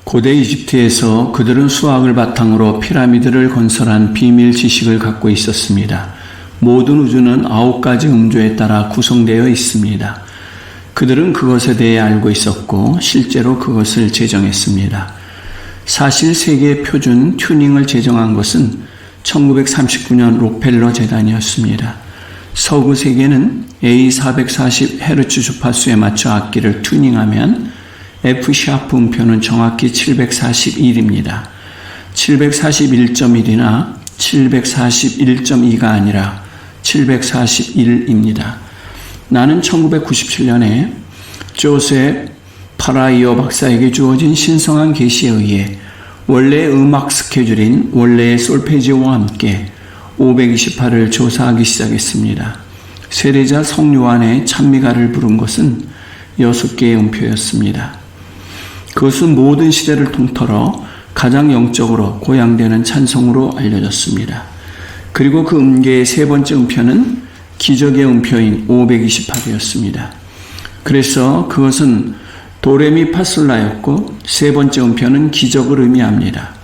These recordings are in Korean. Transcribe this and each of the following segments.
고대 이집트에서 그들은 수학을 바탕으로 피라미드를 건설한 비밀 지식을 갖고 있었습니다. 모든 우주는 9가지 음조에 따라 구성되어 있습니다. 그들은 그것에 대해 알고 있었고 실제로 그것을 제정했습니다. 사실 세계 표준 튜닝을 제정한 것은 1939년 록펠러 재단이었습니다. 서구 세계는 A440Hz 주파수에 맞춰 악기를 튜닝하면 F# 음표는 정확히 741입니다. 741.1이나 741.2가 아니라 741입니다. 나는 1997년에 조셉 파라이어 박사에게 주어진 신성한 계시에 의해 원래의 음악 스케줄인 원래의 솔페지오와 함께 528을 조사하기 시작했습니다. 세례자 성요한의 찬미가를 부른 것은 6개의 음표였습니다. 그것은 모든 시대를 통틀어 가장 영적으로 고양되는 찬송으로 알려졌습니다. 그리고 그 음계의 세 번째 음표는 기적의 음표인 528이었습니다. 그래서 그것은 도레미파솔라였고 세 번째 음표는 기적을 의미합니다.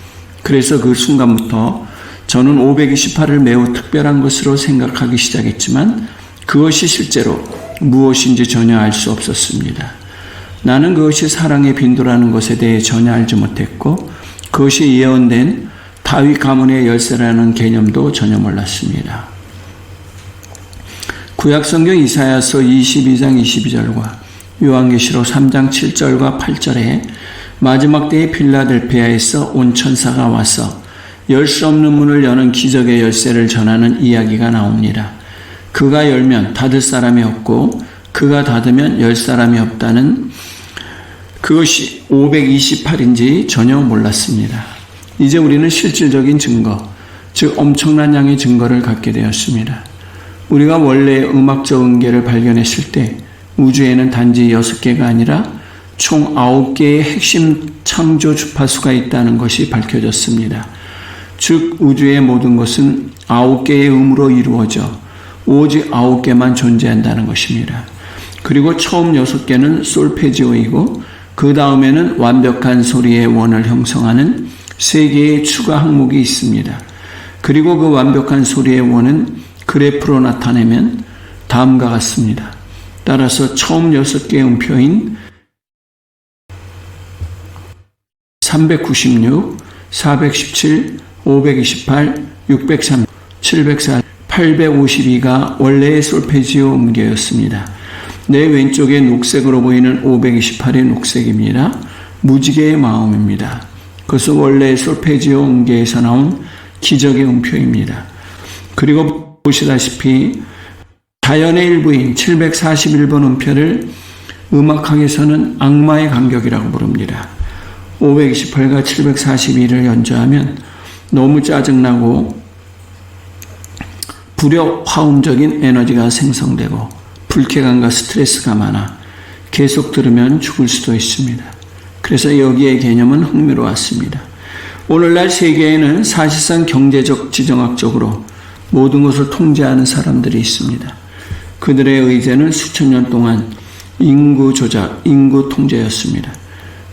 그래서 그 순간부터 저는 528을 매우 특별한 것으로 생각하기 시작했지만 그것이 실제로 무엇인지 전혀 알 수 없었습니다. 나는 그것이 사랑의 빈도라는 것에 대해 전혀 알지 못했고 그것이 예언된 다윗 가문의 열쇠라는 개념도 전혀 몰랐습니다. 구약성경 이사야서 22장 22절과 요한계시록 3장 7절과 8절에 마지막 때의 필라델피아에서 온 천사가 와서 열 수 없는 문을 여는 기적의 열쇠를 전하는 이야기가 나옵니다. 그가 열면 닫을 사람이 없고 그가 닫으면 열 사람이 없다는 그것이 528인지 전혀 몰랐습니다. 이제 우리는 실질적인 증거, 즉 엄청난 양의 증거를 갖게 되었습니다. 우리가 원래의 음악적 은계를 발견했을 때 우주에는 단지 6개가 아니라 총 9개의 핵심 창조 주파수가 있다는 것이 밝혀졌습니다. 즉 우주의 모든 것은 9개의 음으로 이루어져 오직 9개만 존재한다는 것입니다. 그리고 처음 6개는 솔페지오이고 그 다음에는 완벽한 소리의 원을 형성하는 3개의 추가 항목이 있습니다. 그리고 그 완벽한 소리의 원은 그래프로 나타내면 다음과 같습니다. 따라서 처음 6개의 음표인 396, 417, 528, 603, 704, 852가 원래의 솔페지오 음계였습니다. 내 왼쪽에 녹색으로 보이는 528의 녹색입니다. 무지개의 마음입니다. 그것은 원래의 솔페지오 음계에서 나온 기적의 음표입니다. 그리고 보시다시피 자연의 일부인 741번 음표를 음악학에서는 악마의 간격이라고 부릅니다. 528과 742를 연주하면 너무 짜증나고 불협화음적인 에너지가 생성되고 불쾌감과 스트레스가 많아 계속 들으면 죽을 수도 있습니다. 그래서 여기의 개념은 흥미로웠습니다. 오늘날 세계에는 사실상 경제적 지정학적으로 모든 것을 통제하는 사람들이 있습니다. 그들의 의제는 수천 년 동안 인구 조작, 인구 통제였습니다.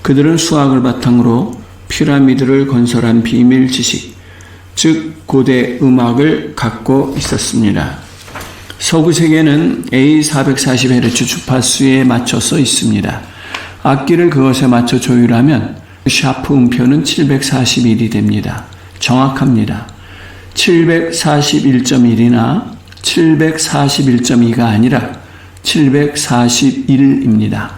그들은 수학을 바탕으로 피라미드를 건설한 비밀 지식, 즉 고대 음악을 갖고 있었습니다. 서구 세계는 A440Hz 주파수에 맞춰서 있습니다. 악기를 그것에 맞춰 조율하면 샤프 음표는 741이 됩니다. 정확합니다. 741.1이나 741.2가 아니라 741입니다.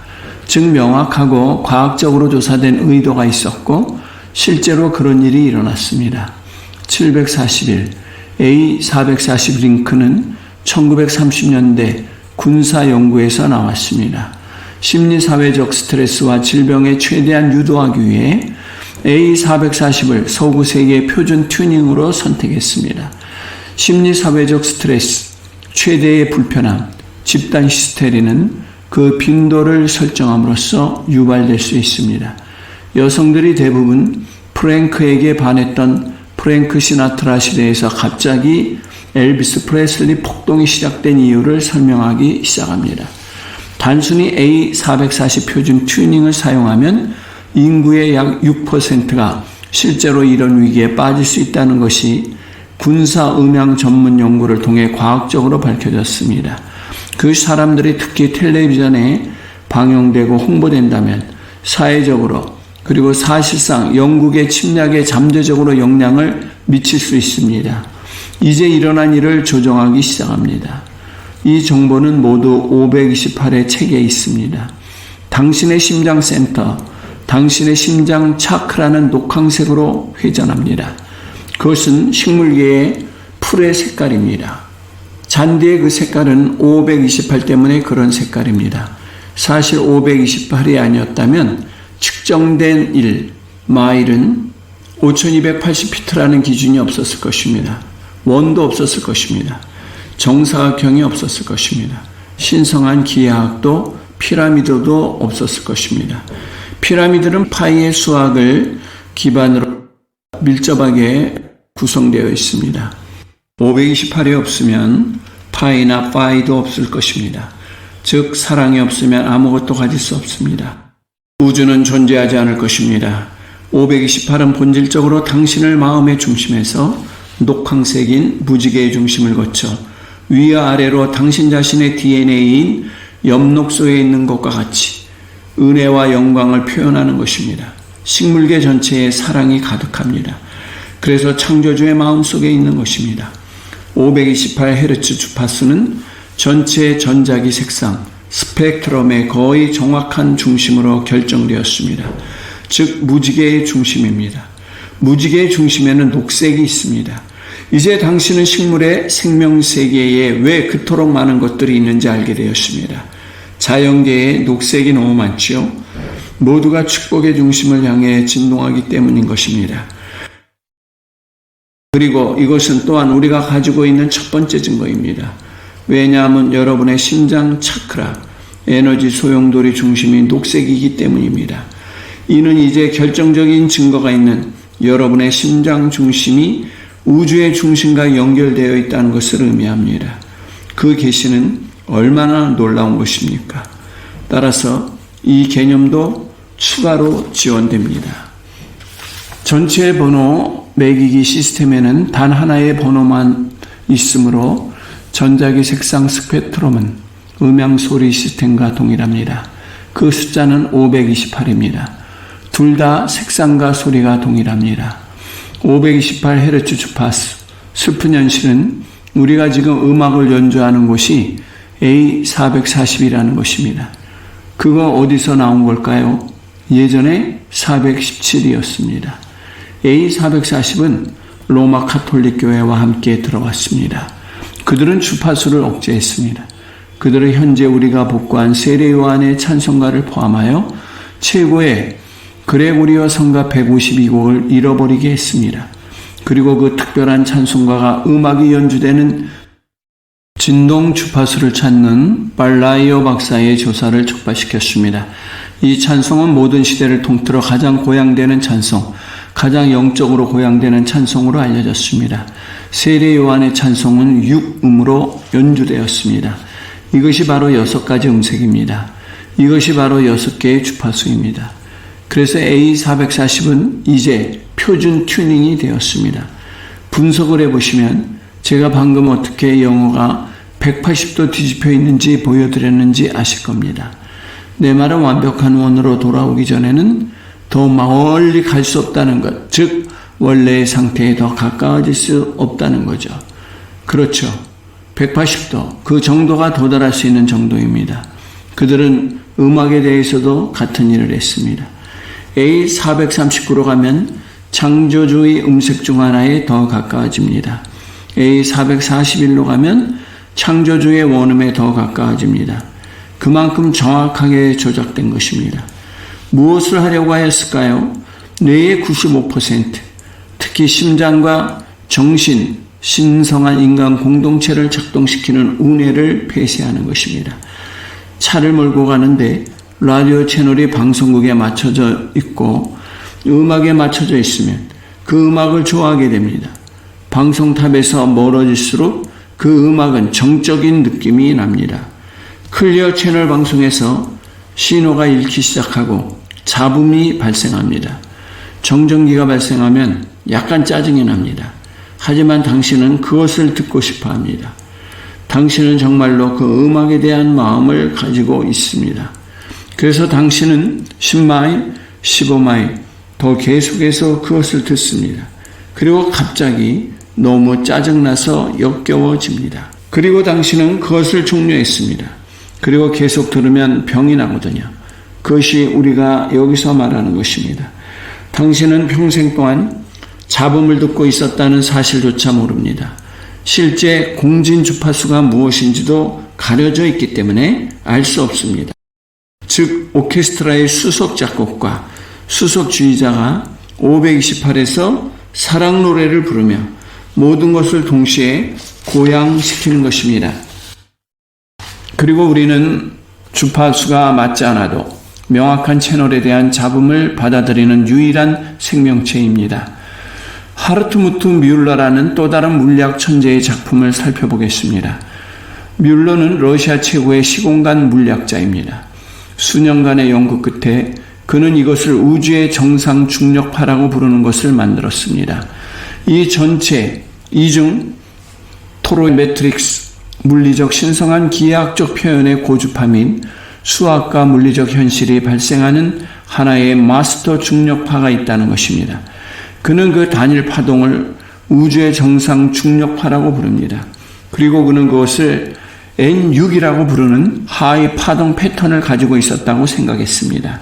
즉 명확하고 과학적으로 조사된 의도가 있었고 실제로 그런 일이 일어났습니다. 741, A440 링크는 1930년대 군사연구에서 나왔습니다. 심리사회적 스트레스와 질병에 최대한 유도하기 위해 A440을 서구 세계의 표준 튜닝으로 선택했습니다. 심리사회적 스트레스, 최대의 불편함, 집단 히스테리는 그 빈도를 설정함으로써 유발될 수 있습니다. 여성들이 대부분 프랭크에게 반했던 프랭크 시나트라 시대에서 갑자기 엘비스 프레슬리 폭동이 시작된 이유를 설명하기 시작합니다. 단순히 A440 표준 튜닝을 사용하면 인구의 약 6%가 실제로 이런 위기에 빠질 수 있다는 것이 군사 음향 전문 연구를 통해 과학적으로 밝혀졌습니다. 그 사람들이 특히 텔레비전에 방영되고 홍보된다면 사회적으로 그리고 사실상 영국의 침략에 잠재적으로 영향을 미칠 수 있습니다. 이제 일어난 일을 조정하기 시작합니다. 이 정보는 모두 528의 책에 있습니다. 당신의 심장센터, 당신의 심장 차크라는 녹황색으로 회전합니다. 그것은 식물계의 풀의 색깔입니다. 잔디의 그 색깔은 528 때문에 그런 색깔입니다. 사실 528이 아니었다면 측정된 마일은 5280피트라는 기준이 없었을 것입니다. 원도 없었을 것입니다. 정사각형이 없었을 것입니다. 신성한 기하학도 피라미드도 없었을 것입니다. 피라미드는 파이의 수학을 기반으로 밀접하게 구성되어 있습니다. 528이 없으면 파이나 파이도 없을 것입니다. 즉 사랑이 없으면 아무것도 가질 수 없습니다. 우주는 존재하지 않을 것입니다. 528은 본질적으로 당신을 마음의 중심에서 녹황색인 무지개의 중심을 거쳐 위와 아래로 당신 자신의 DNA인 엽록소에 있는 것과 같이 은혜와 영광을 표현하는 것입니다. 식물계 전체에 사랑이 가득합니다. 그래서 창조주의 마음속에 있는 것입니다. 528Hz 주파수는 전체 전자기 색상, 스펙트럼의 거의 정확한 중심으로 결정되었습니다. 즉 무지개의 중심입니다. 무지개의 중심에는 녹색이 있습니다. 이제 당신은 식물의 생명세계에 왜 그토록 많은 것들이 있는지 알게 되었습니다. 자연계에 녹색이 너무 많지요. 모두가 축복의 중심을 향해 진동하기 때문인 것입니다. 그리고 이것은 또한 우리가 가지고 있는 첫 번째 증거입니다. 왜냐하면 여러분의 심장 차크라, 에너지 소용돌이 중심이 녹색이기 때문입니다. 이는 이제 결정적인 증거가 있는 여러분의 심장 중심이 우주의 중심과 연결되어 있다는 것을 의미합니다. 그 계시는 얼마나 놀라운 것입니까? 따라서 이 개념도 추가로 지원됩니다. 전체 번호 매기기 시스템에는 단 하나의 번호만 있으므로 전자기 색상 스펙트럼은 음향 소리 시스템과 동일합니다. 그 숫자는 528입니다. 둘 다 색상과 소리가 동일합니다. 528Hz 주파수. 슬픈 현실은 우리가 지금 음악을 연주하는 곳이 A440이라는 것입니다. 그거 어디서 나온 걸까요? 예전에 417이었습니다. A440은 로마 가톨릭 교회와 함께 들어왔습니다. 그들은 주파수를 억제했습니다. 그들은 현재 우리가 복구한 세례 요한의 찬송가를 포함하여 최고의 그레고리오 성가 152곡을 잃어버리게 했습니다. 그리고 그 특별한 찬송가가 음악이 연주되는 진동 주파수를 찾는 발라이오 박사의 조사를 촉발시켰습니다. 이 찬송은 모든 시대를 통틀어 가장 고양되는 찬송, 가장 영적으로 고양되는 찬송으로 알려졌습니다. 세례 요한의 찬송은 6음으로 연주되었습니다. 이것이 바로 6가지 음색입니다. 이것이 바로 6개의 주파수입니다. 그래서 A440은 이제 표준 튜닝이 되었습니다. 분석을 해보시면 제가 방금 어떻게 영어가 180도 뒤집혀 있는지 보여드렸는지 아실 겁니다. 내 말은 완벽한 원으로 돌아오기 전에는 더 멀리 갈 수 없다는 것, 즉 원래의 상태에 더 가까워질 수 없다는 거죠. 그렇죠. 180도, 그 정도가 도달할 수 있는 정도입니다. 그들은 음악에 대해서도 같은 일을 했습니다. A439로 가면 창조주의 음색 중 하나에 더 가까워집니다. A441로 가면 창조주의 원음에 더 가까워집니다. 그만큼 정확하게 조작된 것입니다. 무엇을 하려고 하였을까요? 뇌의 95%, 특히 심장과 정신, 신성한 인간 공동체를 작동시키는 운해를 폐쇄하는 것입니다. 차를 몰고 가는데 라디오 채널이 방송국에 맞춰져 있고 음악에 맞춰져 있으면 그 음악을 좋아하게 됩니다. 방송탑에서 멀어질수록 그 음악은 정적인 느낌이 납니다. 클리어 채널 방송에서 신호가 잃기 시작하고 잡음이 발생합니다. 정전기가 발생하면 약간 짜증이 납니다. 하지만 당신은 그것을 듣고 싶어 합니다. 당신은 정말로 그 음악에 대한 마음을 가지고 있습니다. 그래서 당신은 10마일, 15마일 더 계속해서 그것을 듣습니다. 그리고 갑자기 너무 짜증나서 역겨워집니다. 그리고 당신은 그것을 종료했습니다. 그리고 계속 들으면 병이 나거든요. 그것이 우리가 여기서 말하는 것입니다. 당신은 평생 동안 잡음을 듣고 있었다는 사실조차 모릅니다. 실제 공진 주파수가 무엇인지도 가려져 있기 때문에 알 수 없습니다. 즉 오케스트라의 수석 작곡가, 수석 주의자가 528에서 사랑 노래를 부르며 모든 것을 동시에 고양시키는 것입니다. 그리고 우리는 주파수가 맞지 않아도 명확한 채널에 대한 잡음을 받아들이는 유일한 생명체입니다. 하르트무트 뮬러라는 또 다른 물리학 천재의 작품을 살펴보겠습니다. 뮬러는 러시아 최고의 시공간 물리학자입니다. 수년간의 연구 끝에 그는 이것을 우주의 정상 중력파라고 부르는 것을 만들었습니다. 이 전체 이중 토로이 매트릭스 물리적 신성한 기하학적 표현의 고주파인 수학과 물리적 현실이 발생하는 하나의 마스터 중력파가 있다는 것입니다. 그는 그 단일 파동을 우주의 정상 중력파라고 부릅니다. 그리고 그는 그것을 N6이라고 부르는 하위 파동 패턴을 가지고 있었다고 생각했습니다.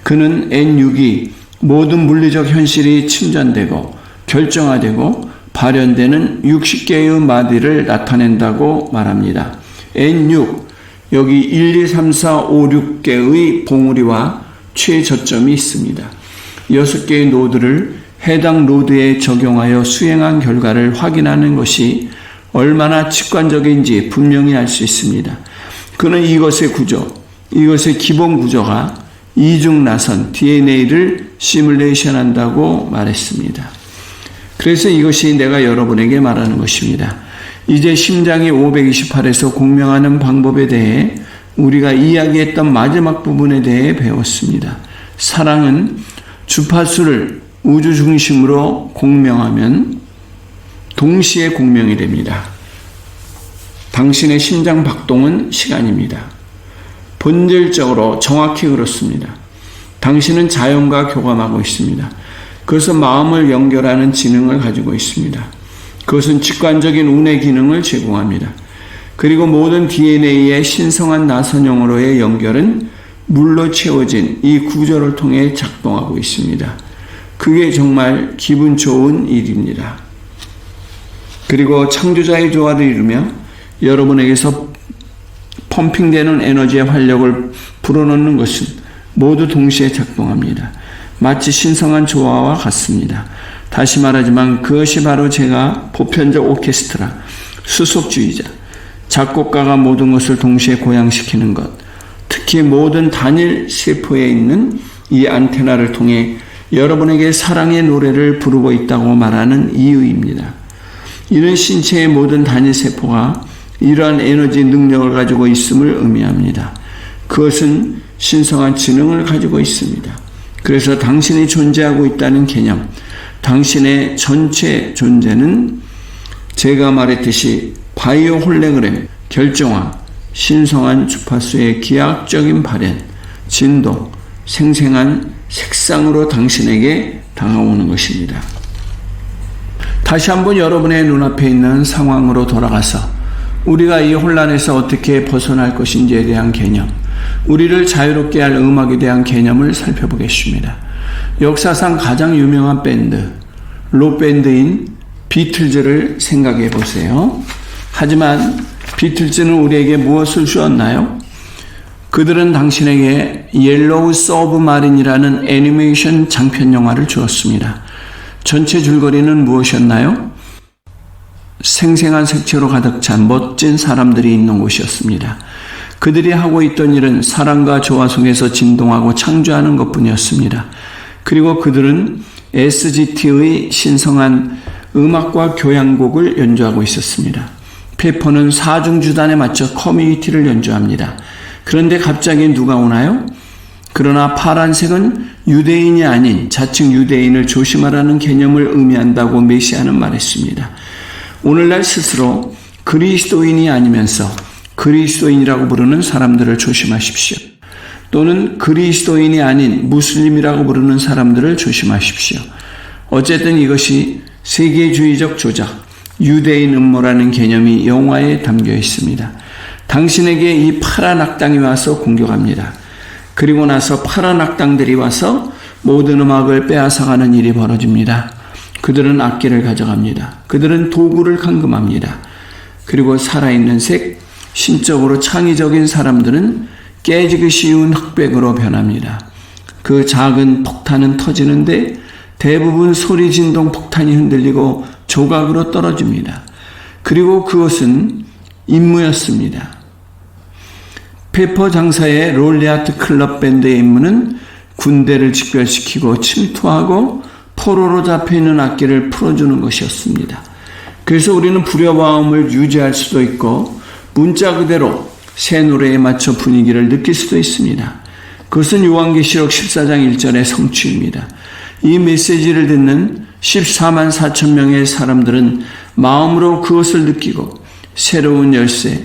그는 N6이 모든 물리적 현실이 침전되고 결정화되고 발현되는 60개의 마디를 나타낸다고 말합니다. N6, 여기 1, 2, 3, 4, 5, 6개의 봉우리와 최저점이 있습니다. 6개의 노드를 해당 노드에 적용하여 수행한 결과를 확인하는 것이 얼마나 직관적인지 분명히 알 수 있습니다. 그는 이것의 구조, 이것의 기본 구조가 이중나선 DNA를 시뮬레이션한다고 말했습니다. 그래서 이것이 내가 여러분에게 말하는 것입니다. 이제 심장이 528에서 공명하는 방법에 대해 우리가 이야기했던 마지막 부분에 대해 배웠습니다. 사랑은 주파수를 우주 중심으로 공명하면 동시에 공명이 됩니다. 당신의 심장 박동은 시간입니다. 본질적으로 정확히 그렇습니다. 당신은 자연과 교감하고 있습니다. 그것은 마음을 연결하는 지능을 가지고 있습니다. 그것은 직관적인 운의 기능을 제공합니다. 그리고 모든 DNA의 신성한 나선형으로의 연결은 물로 채워진 이 구조를 통해 작동하고 있습니다. 그게 정말 기분 좋은 일입니다. 그리고 창조자의 조화를 이루며 여러분에게서 펌핑되는 에너지의 활력을 불어넣는 것은 모두 동시에 작동합니다. 마치 신성한 조화와 같습니다. 다시 말하지만 그것이 바로 제가 보편적 오케스트라, 수속주의자, 작곡가가 모든 것을 동시에 고양시키는 것, 특히 모든 단일 세포에 있는 이 안테나를 통해 여러분에게 사랑의 노래를 부르고 있다고 말하는 이유입니다. 이는 신체의 모든 단일 세포가 이러한 에너지 능력을 가지고 있음을 의미합니다. 그것은 신성한 지능을 가지고 있습니다. 그래서 당신이 존재하고 있다는 개념, 당신의 전체 존재는 제가 말했듯이 바이오 홀로그램, 결정화, 신성한 주파수의 기하학적인 발현, 진동, 생생한 색상으로 당신에게 다가오는 것입니다. 다시 한번 여러분의 눈앞에 있는 상황으로 돌아가서 우리가 이 혼란에서 어떻게 벗어날 것인지에 대한 개념, 우리를 자유롭게 할 음악에 대한 개념을 살펴보겠습니다. 역사상 가장 유명한 밴드, 록밴드인 비틀즈를 생각해 보세요. 하지만 비틀즈는 우리에게 무엇을 주었나요? 그들은 당신에게 옐로우 서브마린이라는 애니메이션 장편 영화를 주었습니다. 전체 줄거리는 무엇이었나요? 생생한 색채로 가득 찬 멋진 사람들이 있는 곳이었습니다. 그들이 하고 있던 일은 사랑과 조화 속에서 진동하고 창조하는 것뿐이었습니다. 그리고 그들은 SGT의 신성한 음악과 교향곡을 연주하고 있었습니다. 페퍼는 사중주단에 맞춰 커뮤니티를 연주합니다. 그런데 갑자기 누가 오나요? 그러나 파란색은 유대인이 아닌 자칭 유대인을 조심하라는 개념을 의미한다고 메시아는 말했습니다. 오늘날 스스로 그리스도인이 아니면서 그리스도인이라고 부르는 사람들을 조심하십시오. 또는 그리스도인이 아닌 무슬림이라고 부르는 사람들을 조심하십시오. 어쨌든 이것이 세계주의적 조작, 유대인 음모라는 개념이 영화에 담겨 있습니다. 당신에게 이 파란 악당이 와서 공격합니다. 그리고 나서 파란 악당들이 와서 모든 음악을 빼앗아가는 일이 벌어집니다. 그들은 악기를 가져갑니다. 그들은 도구를 감금합니다. 그리고 살아있는 색, 신적으로 창의적인 사람들은 깨지기 쉬운 흑백으로 변합니다. 그 작은 폭탄은 터지는데 대부분 소리 진동 폭탄이 흔들리고 조각으로 떨어집니다. 그리고 그것은 임무였습니다. 페퍼 장사의 롤리아트 클럽 밴드의 임무는 군대를 직결시키고 침투하고 포로로 잡혀있는 악기를 풀어주는 것이었습니다. 그래서 우리는 불협화음을 유지할 수도 있고 문자 그대로 새 노래에 맞춰 분위기를 느낄 수도 있습니다. 그것은 요한계시록 14장 1절의 성취입니다. 이 메시지를 듣는 14만 4천 명의 사람들은 마음으로 그것을 느끼고 새로운 열쇠,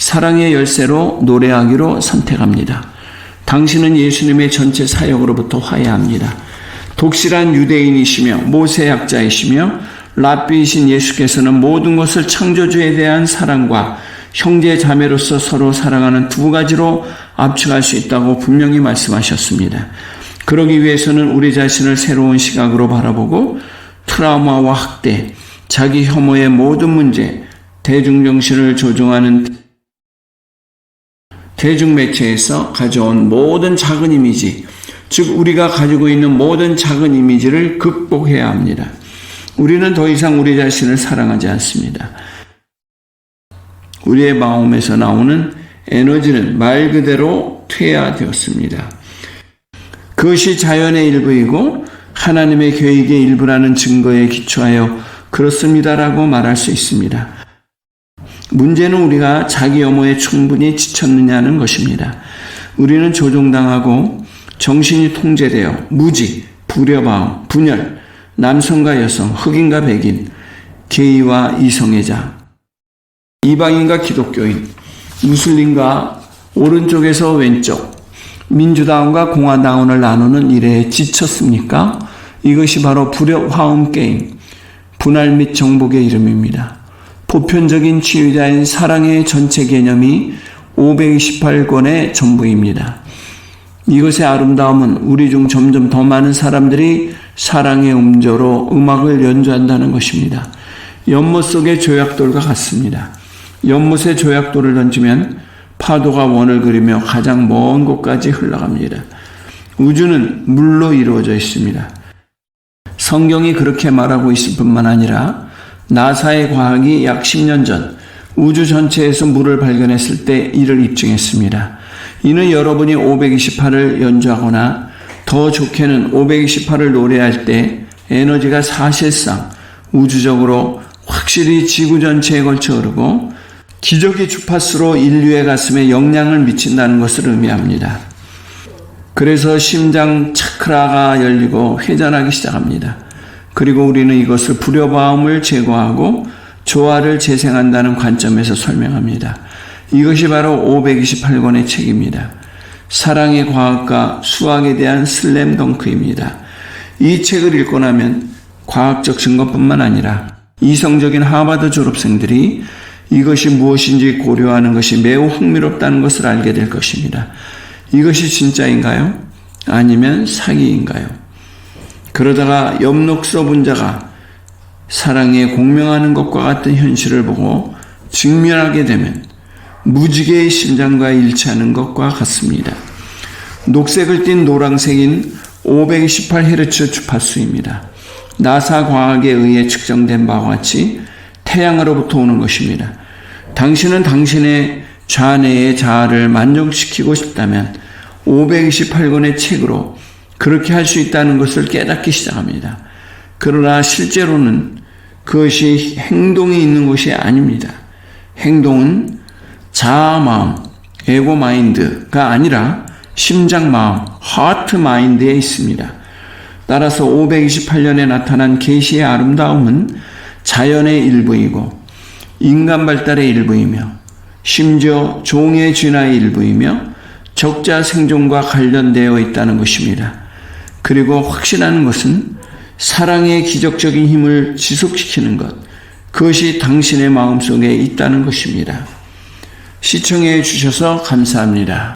사랑의 열쇠로 노래하기로 선택합니다. 당신은 예수님의 전체 사역으로부터 화해합니다. 독실한 유대인이시며 모세학자이시며 랍비이신 예수께서는 모든 것을 창조주에 대한 사랑과 형제 자매로서 서로 사랑하는 두 가지로 압축할 수 있다고 분명히 말씀하셨습니다. 그러기 위해서는 우리 자신을 새로운 시각으로 바라보고 트라우마와 학대, 자기 혐오의 모든 문제, 대중정신을 조종하는 대중매체에서 가져온 모든 작은 이미지, 즉 우리가 가지고 있는 모든 작은 이미지를 극복해야 합니다. 우리는 더 이상 우리 자신을 사랑하지 않습니다. 우리의 마음에서 나오는 에너지는 말 그대로 퇴화되었습니다. 그것이 자연의 일부이고 하나님의 계획의 일부라는 증거에 기초하여 그렇습니다라고 말할 수 있습니다. 문제는 우리가 자기 혐오에 충분히 지쳤느냐는 것입니다. 우리는 조종당하고 정신이 통제되어 무지, 불협화음, 분열, 남성과 여성, 흑인과 백인, 게이와 이성애자, 이방인과 기독교인, 무슬림과 오른쪽에서 왼쪽, 민주당과 공화당을 나누는 일에 지쳤습니까? 이것이 바로 불협화음 게임, 분할 및 정복의 이름입니다. 보편적인 치유자인 사랑의 전체 개념이 528권의 전부입니다. 이것의 아름다움은 우리 중 점점 더 많은 사람들이 사랑의 음조로 음악을 연주한다는 것입니다. 연못 속의 조약돌과 같습니다. 연못에 조약돌을 던지면 파도가 원을 그리며 가장 먼 곳까지 흘러갑니다. 우주는 물로 이루어져 있습니다. 성경이 그렇게 말하고 있을 뿐만 아니라 나사의 과학이 약 10년 전 우주 전체에서 물을 발견했을 때 이를 입증했습니다. 이는 여러분이 528을 연주하거나 더 좋게는 528을 노래할 때 에너지가 사실상 우주적으로 확실히 지구 전체에 걸쳐 흐르고 기적의 주파수로 인류의 가슴에 영향을 미친다는 것을 의미합니다. 그래서 심장 차크라가 열리고 회전하기 시작합니다. 그리고 우리는 이것을 불협화음을 제거하고 조화를 재생한다는 관점에서 설명합니다. 이것이 바로 528권의 책입니다. 사랑의 과학과 수학에 대한 슬램덩크입니다. 이 책을 읽고 나면 과학적 증거뿐만 아니라 이성적인 하버드 졸업생들이 이것이 무엇인지 고려하는 것이 매우 흥미롭다는 것을 알게 될 것입니다. 이것이 진짜인가요? 아니면 사기인가요? 그러다가 엽록소 분자가 사랑에 공명하는 것과 같은 현실을 보고 직면하게 되면 무지개의 심장과 일치하는 것과 같습니다. 녹색을 띤 노란색인 528Hz 주파수입니다. 나사 과학에 의해 측정된 바와 같이 태양으로부터 오는 것입니다. 당신은 당신의 좌뇌의 자아를 만족시키고 싶다면 528권의 책으로 그렇게 할 수 있다는 것을 깨닫기 시작합니다. 그러나 실제로는 그것이 행동이 있는 것이 아닙니다. 행동은 자아 마음, 에고 마인드가 아니라 심장 마음, 하트 마인드에 있습니다. 따라서 528년에 나타난 계시의 아름다움은 자연의 일부이고 인간 발달의 일부이며 심지어 종의 진화의 일부이며 적자 생존과 관련되어 있다는 것입니다. 그리고 확신하는 것은 사랑의 기적적인 힘을 지속시키는 것, 그것이 당신의 마음속에 있다는 것입니다. 시청해 주셔서 감사합니다.